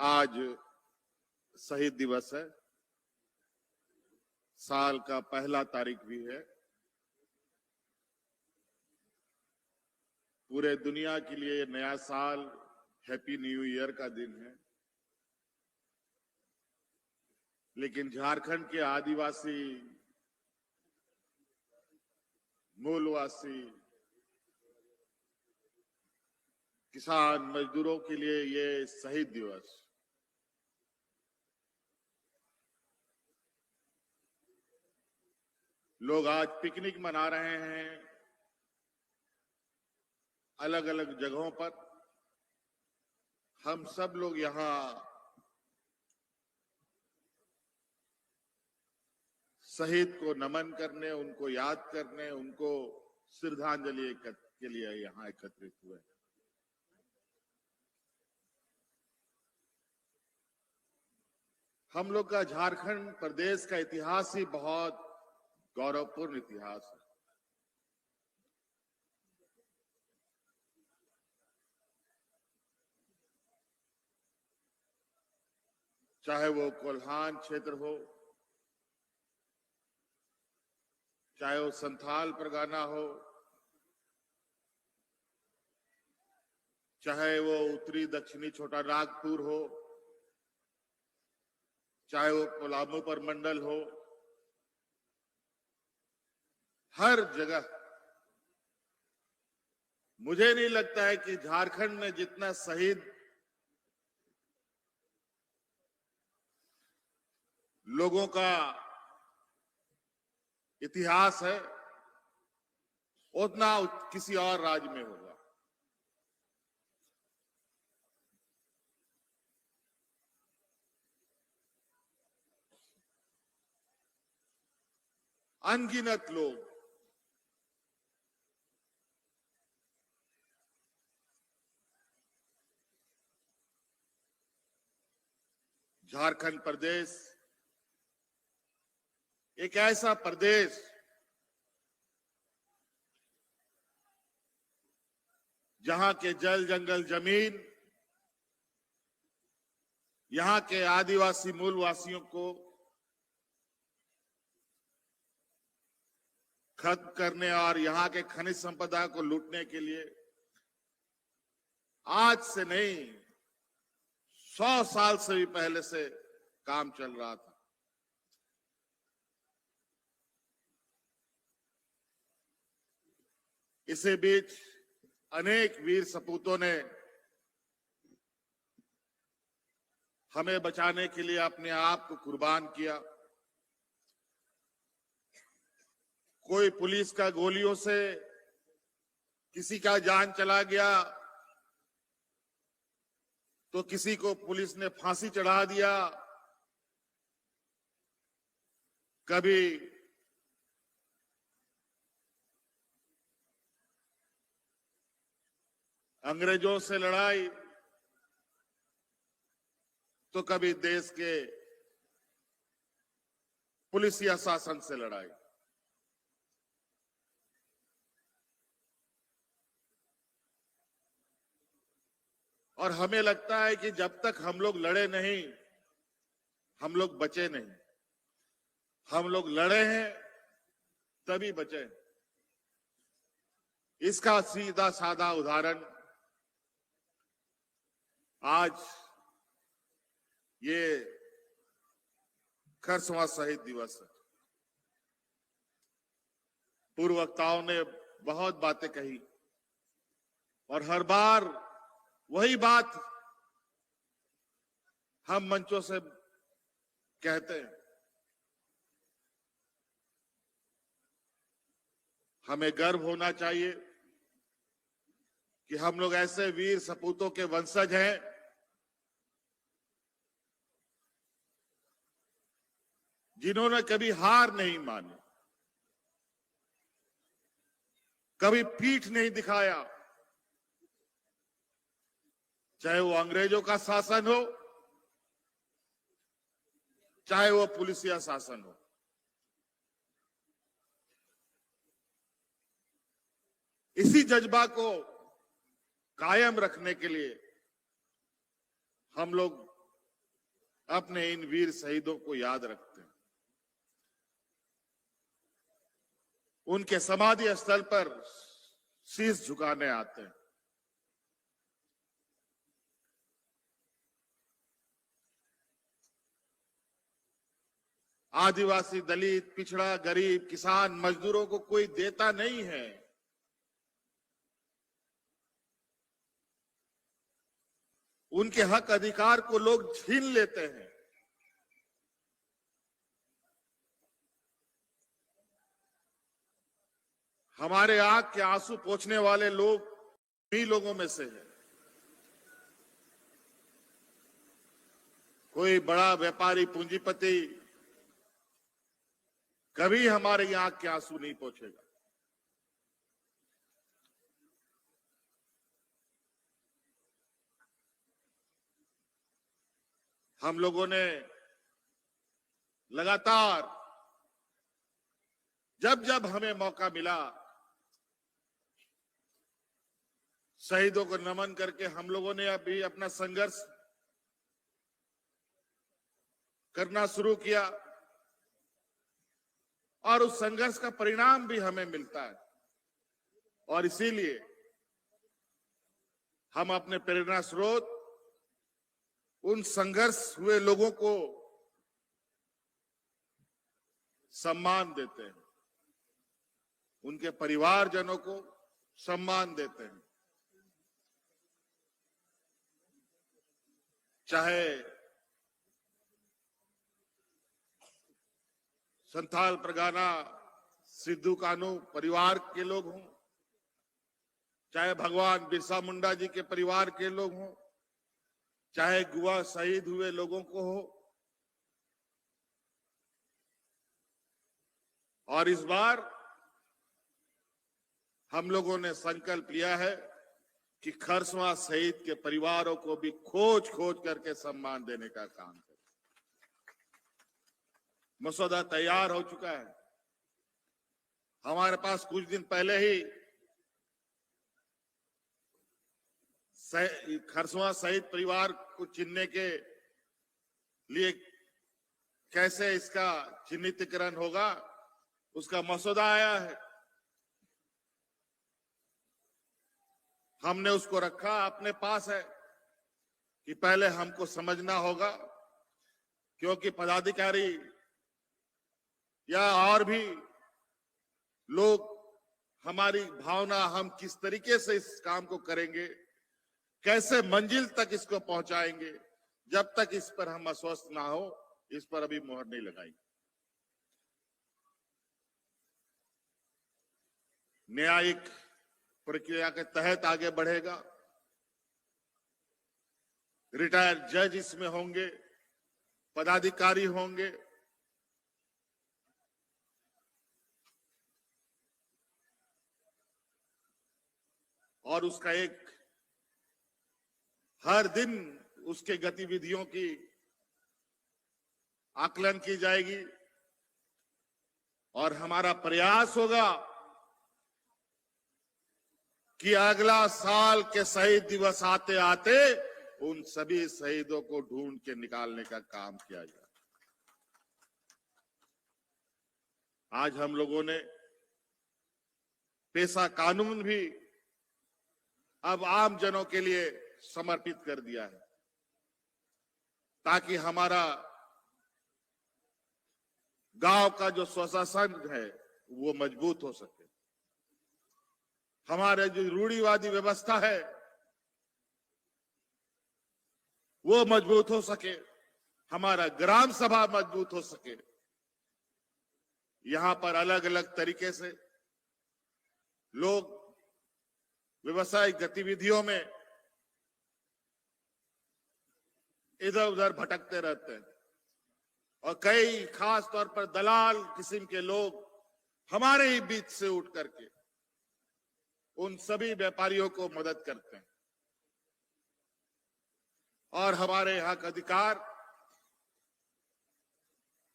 आज शहीद दिवस है। साल का पहला तारीख भी है। पूरे दुनिया के लिए नया साल, हैप्पी न्यू ईयर का दिन है। लेकिन झारखंड के आदिवासी, मूलवासी, किसान मजदूरों के लिए ये शहीद दिवस लोग आज पिकनिक मना रहे हैं अलग अलग जगहों पर। हम सब लोग यहाँ शहीद को नमन करने, उनको याद करने, उनको श्रद्धांजलि के लिए यहाँ एकत्रित हुए। हम लोग का झारखंड प्रदेश का इतिहास ही बहुत गौरवपूर्ण इतिहास है। चाहे वो कोल्हान क्षेत्र हो, चाहे वो संथाल परगना हो, चाहे वो उत्तरी दक्षिणी छोटा नागपुर हो, चाहे वो कोलाबो परमंडल हो, हर जगह मुझे नहीं लगता है कि झारखंड में जितना शहीद लोगों का इतिहास है उतना किसी और राज्य में होगा। अनगिनत लोग झारखंड प्रदेश एक ऐसा प्रदेश जहां के जल जंगल जमीन यहां के आदिवासी मूलवासियों को खत्म करने और यहां के खनिज संपदा को लूटने के लिए आज से नहीं 100 साल से भी पहले से काम चल रहा था। इसी बीच अनेक वीर सपूतों ने हमें बचाने के लिए अपने आप को कुर्बान किया। कोई पुलिस का गोलियों से किसी का जान चला गया तो किसी को पुलिस ने फांसी चढ़ा दिया। कभी अंग्रेजों से लड़ाई तो कभी देश के पुलिस या शासन से लड़ाई। और हमें लगता है कि जब तक हम लोग लड़े नहीं, हम लोग बचे नहीं। हम लोग लड़े हैं तभी बचे। इसका सीधा साधा उदाहरण आज ये खरसवां शहीद दिवस है। पूर्व वक्ताओं ने बहुत बातें कही और हर बार वही बात हम मंचों से कहते हैं। हमें गर्व होना चाहिए कि हम लोग ऐसे वीर सपूतों के वंशज हैं जिन्होंने कभी हार नहीं मानी, कभी पीठ नहीं दिखाया। चाहे वो अंग्रेजों का शासन हो, चाहे वो पुलिसिया शासन हो। इसी जज्बा को कायम रखने के लिए हम लोग अपने इन वीर शहीदों को याद रखते हैं। उनके समाधि स्थल पर शीश झुकाने आते हैं। आदिवासी, दलित, पिछड़ा, गरीब, किसान, मजदूरों को कोई देता नहीं है। उनके हक अधिकार को लोग छीन लेते हैं। हमारे आंख के आंसू पोंछने वाले लोग भी लोगों में से हैं। कोई बड़ा व्यापारी, पूंजीपति कभी हमारे आंख के आंसू नहीं पोंछेगा। हम लोगों ने लगातार जब जब हमें मौका मिला शहीदों को नमन करके हम लोगों ने अभी अपना संघर्ष करना शुरू किया और उस संघर्ष का परिणाम भी हमें मिलता है। और इसीलिए हम अपने प्रेरणा स्रोत उन संघर्ष हुए लोगों को सम्मान देते हैं, उनके परिवारजनों को सम्मान देते हैं। चाहे संथाल परगना सिद्धू कानू परिवार के लोग हों, चाहे भगवान बिरसा मुंडा जी के परिवार के लोग हों, चाहे गुआ शहीद हुए लोगों को हो। और इस बार हम लोगों ने संकल्प लिया है कि खरसवां शहीद के परिवारों को भी खोज खोज करके सम्मान देने का काम करें। मसौदा तैयार हो चुका है। हमारे पास कुछ दिन पहले ही खरसवां शहीद परिवार को चिन्हने के लिए कैसे इसका चिन्हितीकरण होगा उसका मसौदा आया है। हमने उसको रखा अपने पास है कि पहले हमको समझना होगा, क्योंकि पदाधिकारी या और भी लोग हमारी भावना हम किस तरीके से इस काम को करेंगे, कैसे मंजिल तक इसको पहुंचाएंगे, जब तक इस पर हम आश्वस्त ना हो इस पर अभी मोहर नहीं लगाएंगे। न्यायिक प्रक्रिया के तहत आगे बढ़ेगा। रिटायर्ड जज इसमें होंगे, पदाधिकारी होंगे। और उसका एक हर दिन उसके गतिविधियों की आकलन की जाएगी और हमारा प्रयास होगा कि अगला साल के शहीद दिवस आते आते उन सभी शहीदों को ढूंढ के निकालने का काम किया जाए। आज हम लोगों ने पेशा कानून भी अब आम जनों के लिए समर्पित कर दिया है, ताकि हमारा गांव का जो स्वशासन है वो मजबूत हो सके। हमारे जो रूढ़िवादी व्यवस्था है वो मजबूत हो सके, हमारा ग्राम सभा मजबूत हो सके। यहां पर अलग अलग तरीके से लोग व्यवसायिक गतिविधियों में इधर उधर भटकते रहते हैं और कई खास तौर पर दलाल किस्म के लोग हमारे ही बीच से उठ करके उन सभी व्यापारियों को मदद करते हैं और हमारे हक अधिकार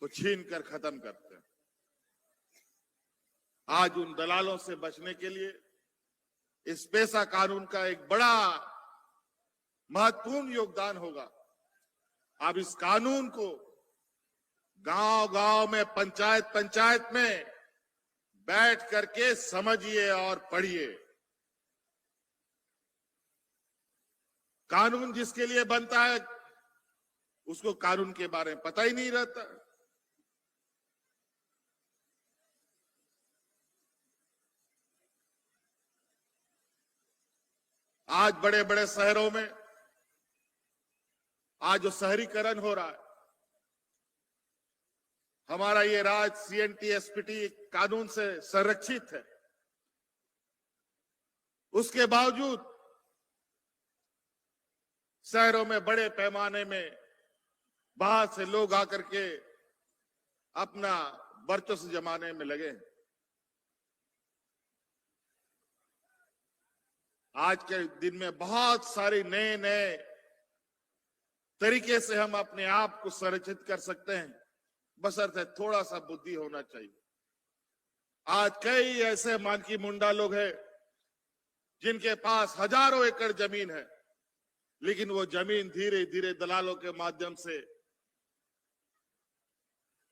को छीन कर खत्म करते हैं। आज उन दलालों से बचने के लिए इस पेशा कानून का एक बड़ा महत्वपूर्ण योगदान होगा अब इस कानून को गांव-गांव में, पंचायत में बैठ करके समझिए और पढ़िए। कानून जिसके लिए बनता है उसको कानून के बारे में पता ही नहीं रहता। आज बड़े बड़े शहरों में आज जो शहरीकरण हो रहा है, हमारा ये राज्य सीएनटी एसपीटी कानून से संरक्षित है, उसके बावजूद शहरों में बड़े पैमाने में बाहर से लोग आकर के अपना वर्चस्व जमाने में लगे हैं। आज के दिन में बहुत सारे नए नए तरीके से हम अपने आप को संरक्षित कर सकते हैं, बशर्ते थोड़ा सा बुद्धि होना चाहिए। आज कई ऐसे मानकी मुंडा लोग हैं जिनके पास हजारों एकड़ जमीन है, लेकिन वो जमीन धीरे धीरे दलालों के माध्यम से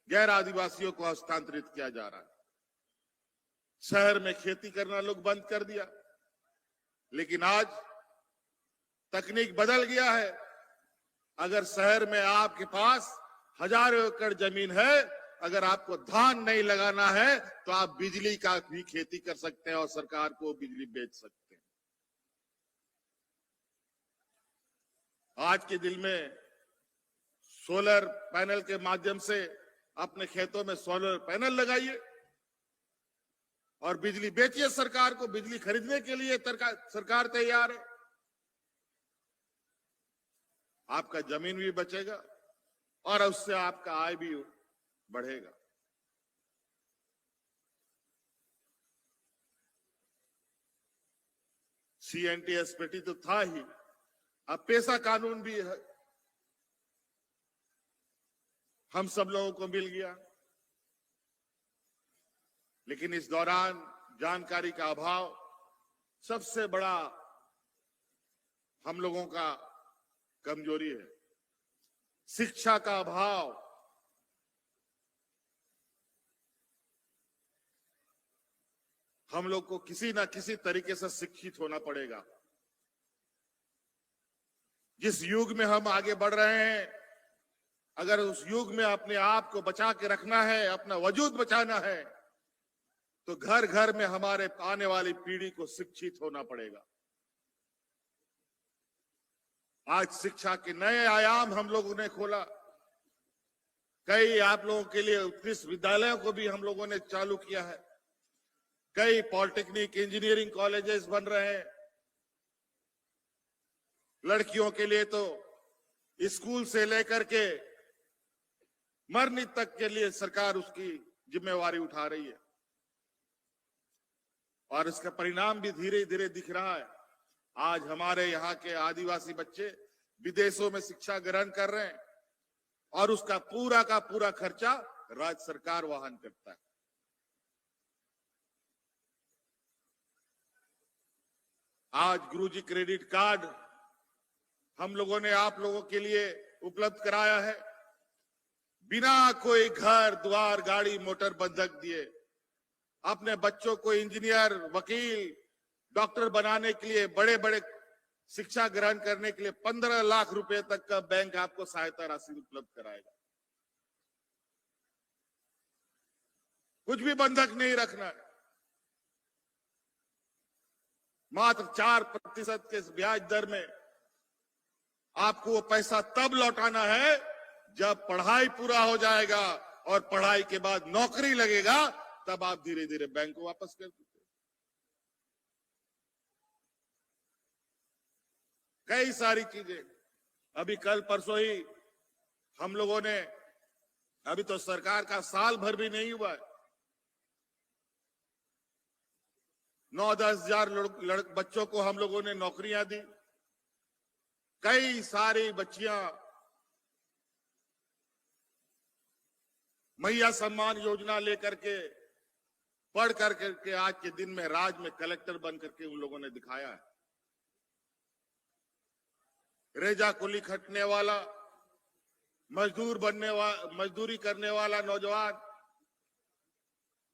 गैर आदिवासियों को हस्तांतरित किया जा रहा है। शहर में खेती करना लोग बंद कर दिया, लेकिन आज तकनीक बदल गया है। अगर शहर में आपके पास हजारों एकड़ जमीन है, अगर आपको धान नहीं लगाना है तो आप बिजली का भी खेती कर सकते हैं और सरकार को बिजली बेच सकते हैं। आज के दिन में सोलर पैनल के माध्यम से अपने खेतों में सोलर पैनल लगाइए और बिजली बेचिए। सरकार को बिजली खरीदने के लिए सरकार तैयार है। आपका जमीन भी बचेगा और उससे आपका आय भी बढ़ेगा। सीएनटी एसपीटी तो था ही, अब पेशा कानून भी है, हम सब लोगों को मिल गया। लेकिन इस दौरान जानकारी का अभाव सबसे बड़ा हम लोगों का कमजोरी है। शिक्षा का अभाव, हम लोग को किसी ना किसी तरीके से शिक्षित होना पड़ेगा। जिस युग में हम आगे बढ़ रहे हैं, अगर उस युग में अपने आप को बचा के रखना है, अपना वजूद बचाना है, तो घर घर में हमारे आने वाली पीढ़ी को शिक्षित होना पड़ेगा। आज शिक्षा के नए आयाम हम लोगों ने खोला। कई आप लोगों के लिए उत्कृष्ट विद्यालयों को भी हम लोगों ने चालू किया है। कई पॉलिटेक्निक, इंजीनियरिंग कॉलेजेस बन रहे हैं। लड़कियों के लिए तो स्कूल से लेकर के मरने तक के लिए सरकार उसकी जिम्मेवारी उठा रही है और इसका परिणाम भी धीरे धीरे दिख रहा है। आज हमारे यहाँ के आदिवासी बच्चे विदेशों में शिक्षा ग्रहण कर रहे हैं और उसका पूरा का पूरा खर्चा राज्य सरकार वहन करता है। आज गुरुजी क्रेडिट कार्ड हम लोगों ने आप लोगों के लिए उपलब्ध कराया है। बिना कोई घर द्वार गाड़ी मोटर बंधक दिए अपने बच्चों को इंजीनियर, वकील, डॉक्टर बनाने के लिए, बड़े बड़े शिक्षा ग्रहण करने के लिए 15 लाख रुपए तक का बैंक आपको सहायता राशि उपलब्ध कराएगा। कुछ भी बंधक नहीं रखना है। मात्र 4% के ब्याज दर में आपको वो पैसा तब लौटाना है जब पढ़ाई पूरा हो जाएगा और पढ़ाई के बाद नौकरी लगेगा, तब आप धीरे धीरे बैंक को वापस कर दीजिए। कई सारी चीजें अभी कल परसों ही हम लोगों ने, अभी तो सरकार का साल भर भी नहीं हुआ है, 9-10 हजार बच्चों को हम लोगों ने नौकरियां दी। कई सारी बच्चियां मैया सम्मान योजना लेकर के पढ़ करके आज के दिन में राज्य में कलेक्टर बन करके उन लोगों ने दिखाया है। रेजा कुली खटने वाला मजदूरी करने वाला नौजवान,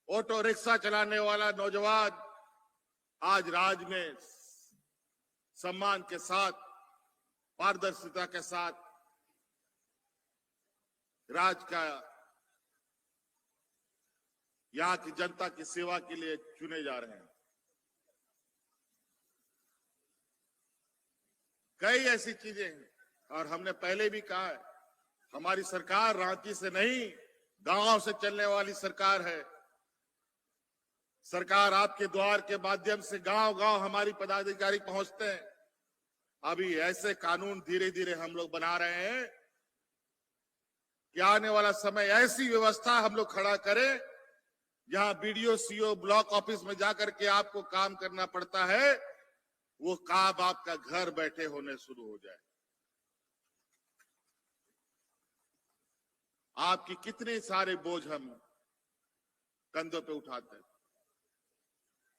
ऑटो रिक्शा चलाने वाला नौजवान आज राज्य में सम्मान के साथ, पारदर्शिता के साथ राज्य का, यहां की जनता की सेवा के लिए चुने जा रहे हैं। कई ऐसी चीजें हैं और हमने पहले भी कहा है, हमारी सरकार रांची से नहीं गांव से चलने वाली सरकार है। सरकार आपके द्वार के माध्यम से गांव गांव हमारी पदाधिकारी पहुंचते हैं। अभी ऐसे कानून धीरे धीरे हम लोग बना रहे हैं कि आने वाला समय ऐसी व्यवस्था हम लोग खड़ा करें जहां बीडीओ, सीओ, ब्लॉक ऑफिस में जाकर के आपको काम करना पड़ता है, वो काम आपका घर बैठे होने शुरू हो जाए। आपकी कितने सारे बोझ हम कंधों पे उठाते हैं।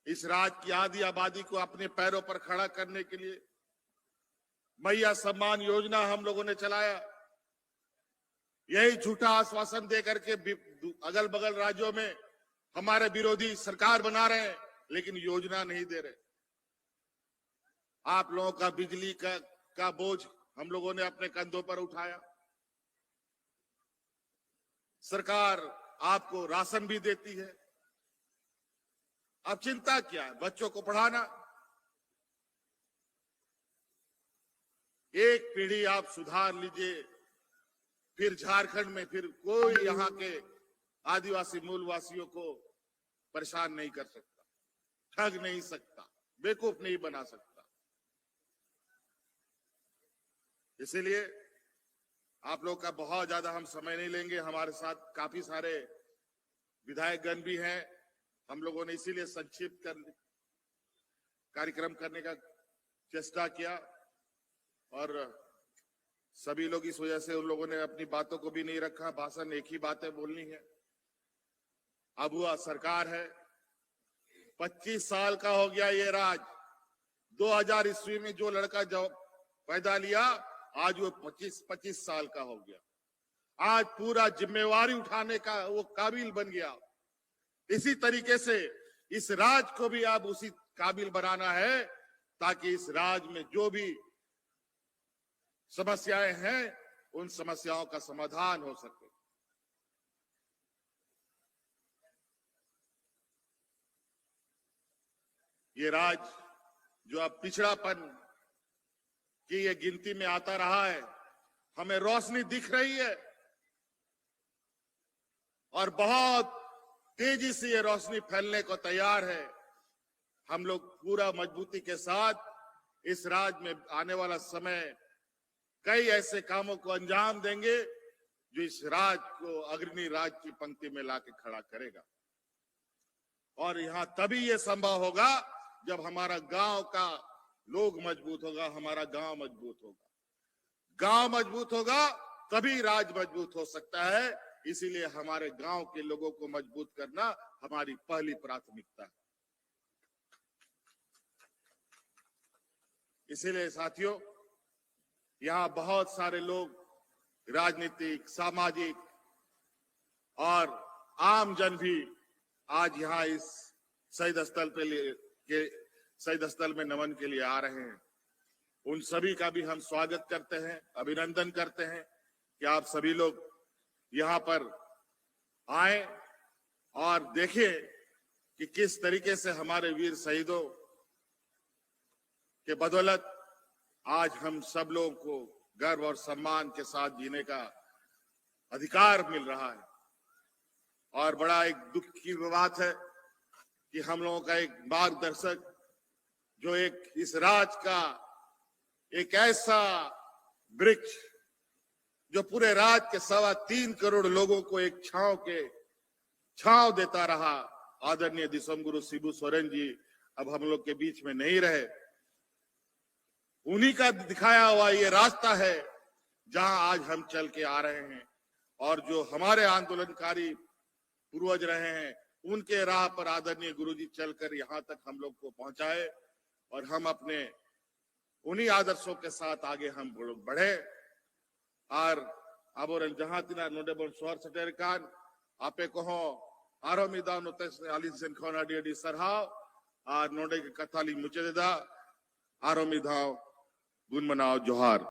इस राज्य की आधी आबादी को अपने पैरों पर खड़ा करने के लिए मैया सम्मान योजना हम लोगों ने चलाया। यही झूठा आश्वासन देकर के अगल बगल राज्यों में हमारे विरोधी सरकार बना रहे हैं, लेकिन योजना नहीं दे रहे। आप लोगों का बिजली का बोझ हम लोगों ने अपने कंधों पर उठाया। सरकार आपको राशन भी देती है। अब चिंता क्या है? बच्चों को पढ़ाना। एक पीढ़ी आप सुधार लीजिए, फिर झारखंड में फिर कोई यहां के आदिवासी मूलवासियों को परेशान नहीं कर सकता, ठग नहीं सकता, बेवकूफ नहीं बना सकता। इसीलिए आप लोग का बहुत ज्यादा हम समय नहीं लेंगे। हमारे साथ काफी सारे विधायकगण भी हैं। हम लोगों ने इसीलिए संक्षिप्त कार्यक्रम करने का चेष्टा किया और सभी लोग इस वजह से उन लोगों ने अपनी बातों को भी नहीं रखा। भाषण एक ही बातें बोलनी है। अब हुआ सरकार है, 25 साल का हो गया ये राज। 2000 ईस्वी में जो लड़का जो पैदा लिया, आज वो 25 साल का हो गया। आज पूरा जिम्मेवारी उठाने का वो काबिल बन गया। इसी तरीके से इस राज को भी आप उसी काबिल बनाना है ताकि इस राज में जो भी समस्याएं हैं उन समस्याओं का समाधान हो सके। ये राज जो अब पिछड़ापन की ये गिनती में आता रहा है, हमें रोशनी दिख रही है और बहुत तेजी से ये रोशनी फैलने को तैयार है। हम लोग पूरा मजबूती के साथ इस राज्य में आने वाला समय कई ऐसे कामों को अंजाम देंगे जो इस राज्य को अग्रणी राज्य की पंक्ति में लाके खड़ा करेगा। और यहां तभी ये संभव होगा जब हमारा गांव का लोग मजबूत होगा, हमारा गांव मजबूत होगा। गांव मजबूत होगा तभी राज्य मजबूत हो सकता है। इसीलिए हमारे गांव के लोगों को मजबूत करना हमारी पहली प्राथमिकता है। इसीलिए साथियों, यहां बहुत सारे लोग राजनीतिक, सामाजिक और आम जन भी आज यहां इस शहीद स्थल में नमन के लिए आ रहे हैं। उन सभी का भी हम स्वागत करते हैं, अभिनंदन करते हैं कि आप सभी लोग यहां पर आए और देखें कि किस तरीके से हमारे वीर शहीदों के बदौलत आज हम सब लोगों को गर्व और सम्मान के साथ जीने का अधिकार मिल रहा है। और बड़ा एक दुख की बात है कि हम लोगों का एक मार्गदर्शक, जो एक इस राज का एक ऐसा वृक्ष जो पूरे राज्य के 3.25 करोड़ लोगों को एक छांव देता रहा, आदरणीय दिसोम गुरु शिबू सोरेन जी अब हम लोग के बीच में नहीं रहे। उन्हीं का दिखाया हुआ ये रास्ता है जहां आज हम चल के आ रहे हैं। और जो हमारे आंदोलनकारी पूर्वज रहे हैं, उनके राह पर आदरणीय गुरुजी चलकर यहां तक हम लोग को पहुंचाए और हम अपने उन्हीं आदर्शों के साथ आगे हम बढ़े। और aboren jahatina node bon sohar seterkan ape koho aromida no tes alisen khona di sarhaw ar node ke kathali muchededa aromida gun manao johar